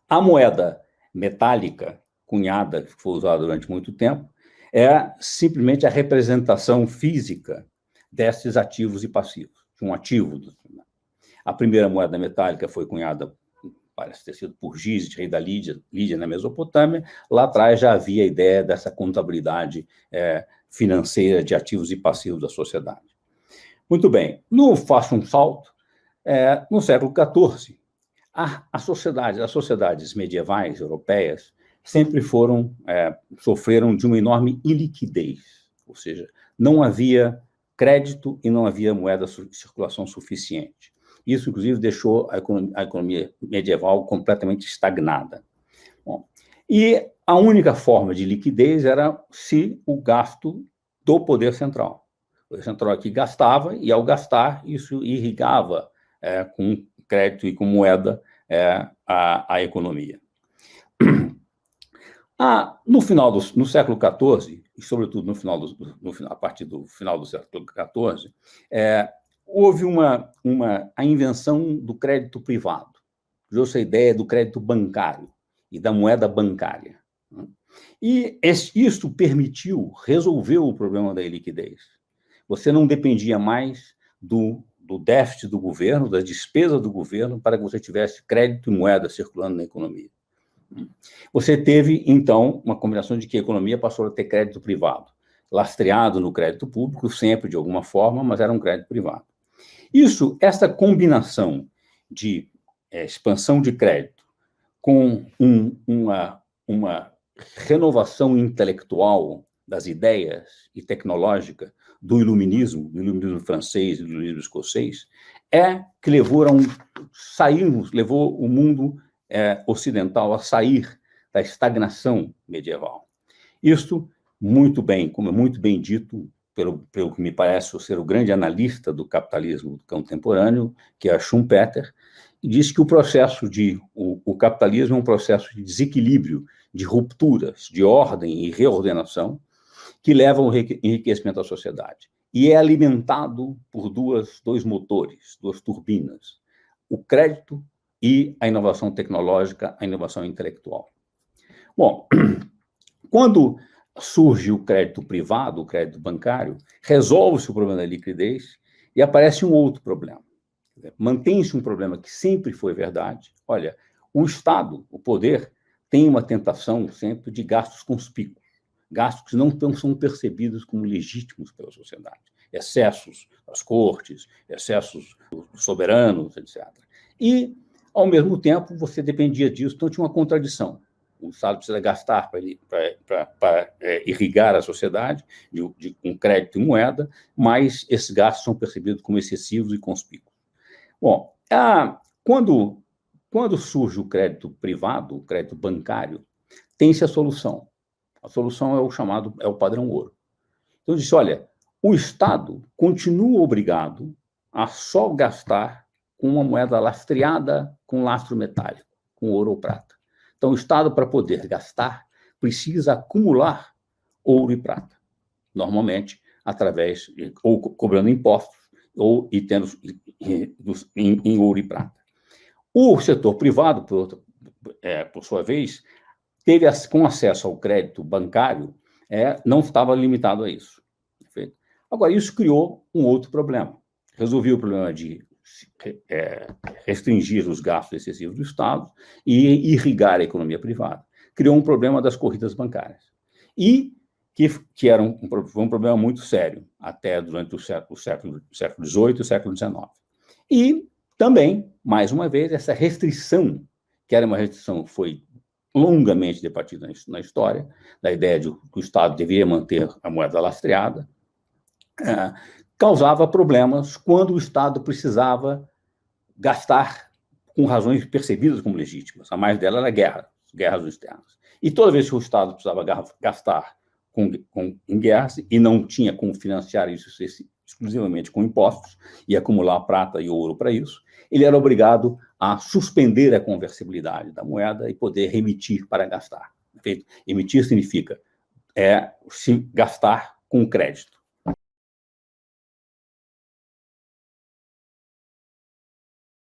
A moeda metálica, cunhada, que foi usada durante muito tempo, é simplesmente a representação física desses ativos e passivos, de um ativo. A primeira moeda metálica foi cunhada, parece ter sido por Gizes, rei da Lídia, na Mesopotâmia. Lá atrás já havia a ideia dessa contabilidade financeira de ativos e passivos da sociedade. Muito bem, faço um salto, no século XIV, as sociedades medievais europeias sempre sofreram de uma enorme iliquidez, ou seja, não havia crédito e não havia moeda de circulação suficiente. Isso, inclusive, deixou a economia medieval completamente estagnada. Bom, e a única forma de liquidez era o gasto do poder central. O poder central aqui gastava, e ao gastar, isso irrigava com crédito e com moeda a economia. No século XIV, e sobretudo a partir do final do século XIV, houve a invenção do crédito privado. Criou-se a ideia do crédito bancário e da moeda bancária. E isso permitiu resolver o problema da iliquidez. Você não dependia mais do déficit do governo, das despesas do governo, para que você tivesse crédito e moeda circulando na economia. Você teve, então, uma combinação de que a economia passou a ter crédito privado, lastreado no crédito público, sempre de alguma forma, mas era um crédito privado. Essa combinação de expansão de crédito com uma renovação intelectual das ideias e tecnológica do iluminismo francês e do iluminismo escocês, que levou o mundo ocidental a sair da estagnação medieval. Isto, como é muito bem dito, pelo que me parece ser o grande analista do capitalismo contemporâneo, que é Schumpeter, diz que o capitalismo é um processo de desequilíbrio, de rupturas, de ordem e reordenação, que levam ao enriquecimento da sociedade. E é alimentado por dois motores, duas turbinas, o crédito e a inovação tecnológica, a inovação intelectual. Bom, quando surge o crédito privado, o crédito bancário, resolve-se o problema da liquidez e aparece um outro problema. Mantém-se um problema que sempre foi verdade. Olha, o Estado, o poder, tem uma tentação sempre de gastos conspícuos, gastos que não são percebidos como legítimos pela sociedade. Excessos das cortes, excessos dos soberanos, etc. E, ao mesmo tempo, você dependia disso, então tinha uma contradição. O Estado precisa gastar para irrigar a sociedade com crédito e moeda, mas esses gastos são percebidos como excessivos e conspícuos. Bom, quando surge o crédito privado, o crédito bancário, tem-se a solução. A solução é o padrão ouro. Então, eu disse, olha, o Estado continua obrigado a só gastar com uma moeda lastreada com lastro metálico, com ouro ou prata. Então, o Estado, para poder gastar, precisa acumular ouro e prata, normalmente ou cobrando impostos, ou tendo em ouro e prata. O setor privado, por sua vez, com acesso ao crédito bancário, não estava limitado a isso. Perfeito? Agora, isso criou um outro problema. Resolveu o problema de restringir os gastos excessivos do Estado e irrigar a economia privada. Criou um problema das corridas bancárias. E que foi um problema muito sério, até durante o século XVIII e o século XIX. E também, mais uma vez, essa restrição, que era uma restrição que foi longamente debatida na história, da ideia de que o Estado deveria manter a moeda lastreada, causava problemas quando o Estado precisava gastar com razões percebidas como legítimas. A mais dela era guerras externas. E toda vez que o Estado precisava gastar em guerras e não tinha como financiar isso exclusivamente com impostos e acumular prata e ouro para isso, ele era obrigado a suspender a conversibilidade da moeda e poder remitir para gastar. Emitir significa se gastar com crédito.